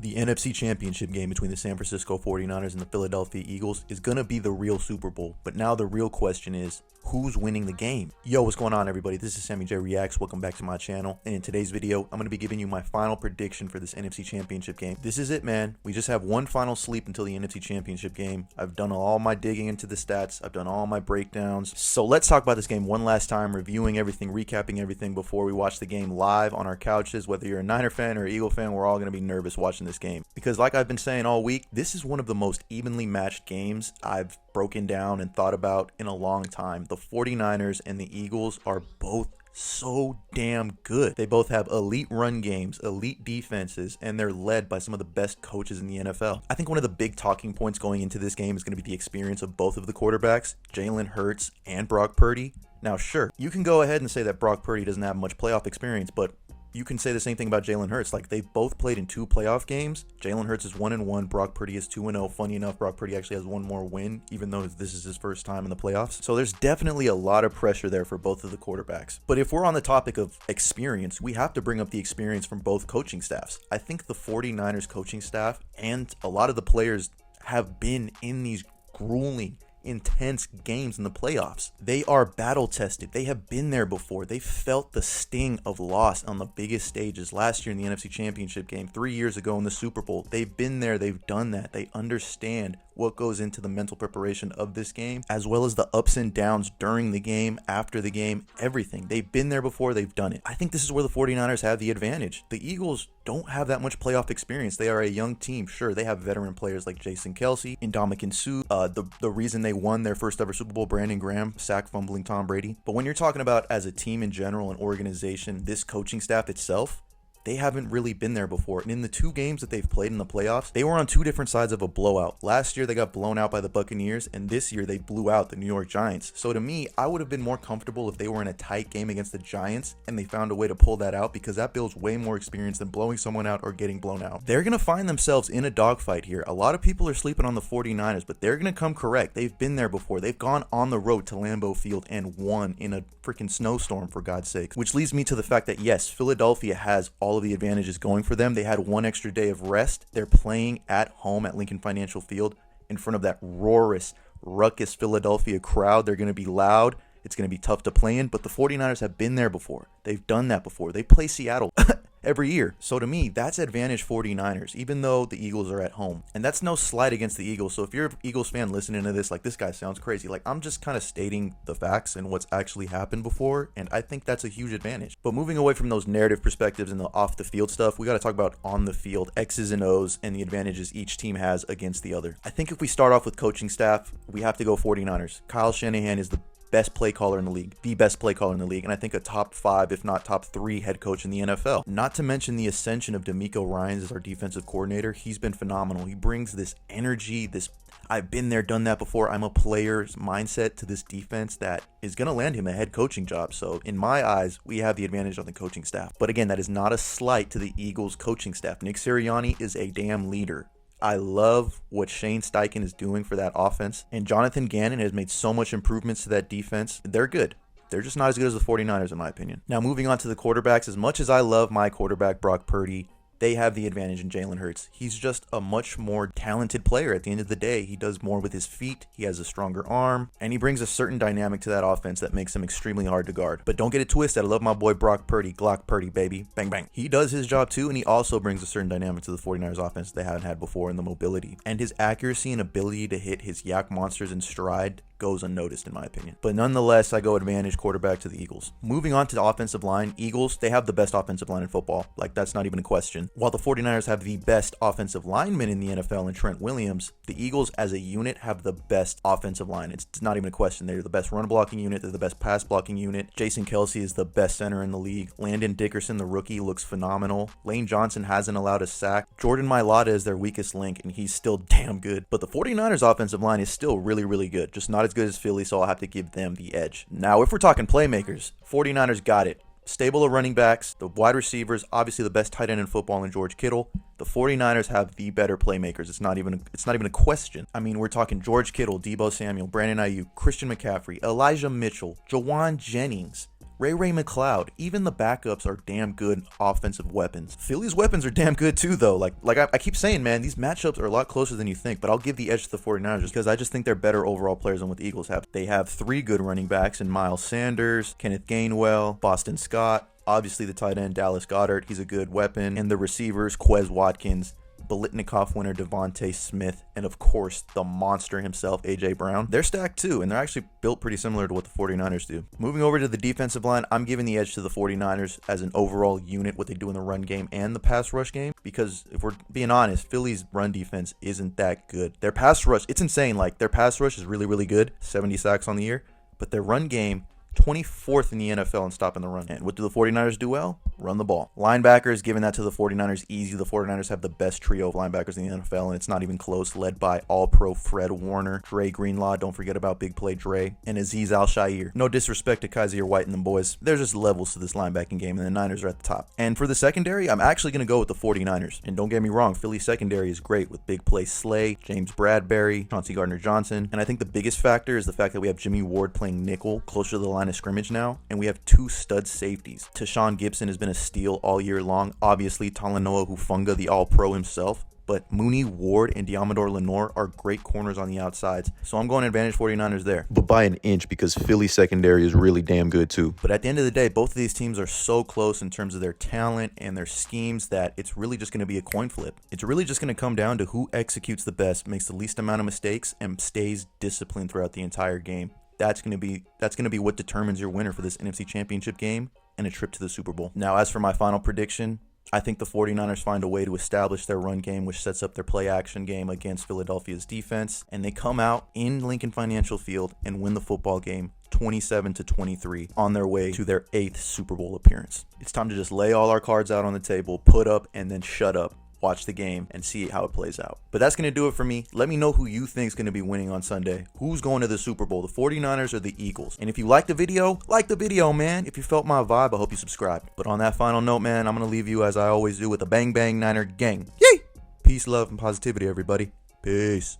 The NFC Championship game between the San Francisco 49ers and the Philadelphia Eagles is going to be the real Super Bowl. But now the real question is, who's winning the game? Yo, what's going on, everybody? This is Sammy J Reacts. Welcome back to my channel. And in today's video, I'm going to be giving you my final prediction for this NFC Championship game. This is it, man. We just have one final sleep until the NFC Championship game. I've done all my digging into the stats. I've done all my breakdowns. So let's talk about this game one last time, reviewing everything, recapping everything before we watch the game live on our couches. Whether you're a Niner fan or Eagle fan, we're all going to be nervous watching this game. Because like I've been saying all week, this is one of the most evenly matched games I've broken down and thought about in a long time. The 49ers and the Eagles are both so damn good. They both have elite run games, elite defenses, and they're led by some of the best coaches in the NFL. I think one of the big talking points going into this game is going to be the experience of both of the quarterbacks, Jalen Hurts and Brock Purdy. Now, sure, you can go ahead and say that Brock Purdy doesn't have much playoff experience, but you can say the same thing about Jalen Hurts. Like, they've both played in 2 playoff games. Jalen Hurts is 1-1. Brock Purdy is 2-0. Funny enough, Brock Purdy actually has one more win, even though this is his first time in the playoffs. So there's definitely a lot of pressure there for both of the quarterbacks. But if we're on the topic of experience, we have to bring up the experience from both coaching staffs. I think the 49ers coaching staff and a lot of the players have been in these grueling, intense games in the playoffs. They are battle tested. They have been there before. They felt the sting of loss on the biggest stages last year in the NFC Championship game, 3 years ago in the Super Bowl. They've been there. They've done that. They understand what goes into the mental preparation of this game, as well as the ups and downs during the game, after the game, everything. They've been there before. They've done it. I think this is where the 49ers have the advantage. The Eagles don't have that much playoff experience. They are a young team. Sure, they have veteran players like Jason Kelce, Ndamukong Suh. The reason they won their first ever Super Bowl, Brandon Graham, sack fumbling Tom Brady. But when you're talking about as a team in general, an organization, this coaching staff itself, they haven't really been there before. And in the 2 games that they've played in the playoffs, they were on 2 different sides of a blowout. Last year, they got blown out by the Buccaneers, and this year, they blew out the New York Giants. So to me, I would have been more comfortable if they were in a tight game against the Giants and they found a way to pull that out, because that builds way more experience than blowing someone out or getting blown out. They're going to find themselves in a dogfight here. A lot of people are sleeping on the 49ers, but they're going to come correct. They've been there before. They've gone on the road to Lambeau Field and won in a freaking snowstorm, for God's sakes. Which leads me to the fact that, yes, Philadelphia has all of the advantages going for them. They had 1 extra day of rest. They're playing at home at Lincoln Financial Field in front of that roarous, ruckus Philadelphia crowd. They're going to be loud. It's going to be tough to play in, but the 49ers have been there before. They've done that before. They play Seattle every year. So to me, that's advantage 49ers, even though the Eagles are at home. And that's no slight against the Eagles. So if you're an Eagles fan listening to this, like, this guy sounds crazy. Like, I'm just kind of stating the facts and what's actually happened before, and I think that's a huge advantage. But moving away from those narrative perspectives and the off the field stuff, we got to talk about on the field, X's and O's, and the advantages each team has against the other. I think if we start off with coaching staff, we have to go 49ers. Kyle Shanahan is the best play caller in the league, the best play caller in the league, and I think a top 5, if not top 3 head coach in the NFL. Not to mention the ascension of DeMeco Ryans as our defensive coordinator. He's been phenomenal. He brings this energy, this I've been there, done that before, I'm a player's mindset to this defense that is going to land him a head coaching job. So in my eyes, we have the advantage on the coaching staff. But again, that is not a slight to the Eagles coaching staff. Nick Sirianni is a damn leader. I love what Shane Steichen is doing for that offense. And Jonathan Gannon has made so much improvements to that defense. They're good. They're just not as good as the 49ers, in my opinion. Now, moving on to the quarterbacks. As much as I love my quarterback, Brock Purdy, they have the advantage in Jalen Hurts. He's just a much more talented player at the end of the day. He does more with his feet. He has a stronger arm, and he brings a certain dynamic to that offense that makes him extremely hard to guard. But don't get it twisted. I love my boy Brock Purdy. Glock Purdy, baby. Bang, bang. He does his job too, and he also brings a certain dynamic to the 49ers offense they haven't had before in the mobility. And his accuracy and ability to hit his yak monsters in stride goes unnoticed, in my opinion. But nonetheless, I go advantage quarterback to the Eagles. Moving on to the offensive line, Eagles, they have the best offensive line in football. Like, that's not even a question. While the 49ers have the best offensive lineman in the NFL in Trent Williams, the Eagles as a unit have the best offensive line. It's not even a question. They're the best run blocking unit. They're the best pass blocking unit. Jason Kelce is the best center in the league. Landon Dickerson, the rookie, looks phenomenal. Lane Johnson hasn't allowed a sack. Jordan Mailata is their weakest link, and he's still damn good. But the 49ers offensive line is still really, really good. Just not as good as Philly, so I'll have to give them the edge. Now, if we're talking playmakers, 49ers got it. Stable of running backs, the wide receivers, obviously the best tight end in football in George Kittle. The 49ers have the better playmakers. It's not even a question. I mean, we're talking George Kittle, Deebo Samuel, Brandon Ayuk, Christian McCaffrey, Elijah Mitchell, Jawan Jennings, Ray McLeod. Even the backups are damn good offensive weapons. Philly's weapons are damn good too, though. Like I keep saying, man, these matchups are a lot closer than you think, but I'll give the edge to the 49ers because I just think they're better overall players than what the Eagles have. They have 3 good running backs in Miles Sanders, Kenneth Gainwell, Boston Scott. Obviously, the tight end, Dallas Goedert, he's a good weapon. And the receivers, Quez Watkins, Biletnikoff winner Devontae Smith, and of course, the monster himself, A.J. Brown. They're stacked too, and they're actually built pretty similar to what the 49ers do. Moving over to the defensive line, I'm giving the edge to the 49ers as an overall unit, what they do in the run game and the pass rush game, because if we're being honest, Philly's run defense isn't that good. Their pass rush, it's insane. Like, their pass rush is really, really good, 70 sacks on the year, but their run game, 24th in the NFL in stopping the run. And what do the 49ers do well? Run the ball. Linebackers, giving that to the 49ers easy. The 49ers have the best trio of linebackers in the NFL, and it's not even close, led by All-Pro Fred Warner, Dre Greenlaw, don't forget about Big Play Dre, and Azeez Al-Shaair. No disrespect to Kaiser White and them boys. There's just levels to this linebacking game, and the Niners are at the top. And for the secondary, I'm actually going to go with the 49ers. And don't get me wrong, Philly's secondary is great with Big Play Slay, James Bradbury, Chauncey Gardner-Johnson. And I think the biggest factor is the fact that we have Jimmy Ward playing nickel closer to the line of scrimmage now, and we have 2 stud safeties. Tashawn Gibson has been a steal all year long. Obviously, Talanoa Hufanga, the All-Pro himself. But Mooney, Ward, and Diamador Lenore are great corners on the outsides. So I'm going advantage 49ers there. But by an inch, because Philly's secondary is really damn good too. But at the end of the day, both of these teams are so close in terms of their talent and their schemes that it's really just going to be a coin flip. It's really just going to come down to who executes the best, makes the least amount of mistakes, and stays disciplined throughout the entire game. That's going to be what determines your winner for this NFC Championship game and a trip to the Super Bowl. Now, as for my final prediction, I think the 49ers find a way to establish their run game, which sets up their play action game against Philadelphia's defense, and they come out in Lincoln Financial Field and win the football game 27-23 on their way to their 8th Super Bowl appearance. It's time to just lay all our cards out on the table, put up and then shut up. Watch the game and see how it plays out. But that's going to do it for me. Let me know who you think is going to be winning on Sunday. Who's going to the Super Bowl, the 49ers or the Eagles? And if you like the video, man. If you felt my vibe, I hope you subscribe. But on that final note, man, I'm going to leave you as I always do with a bang bang Niner gang. Yay! Peace, love, and positivity, everybody. Peace.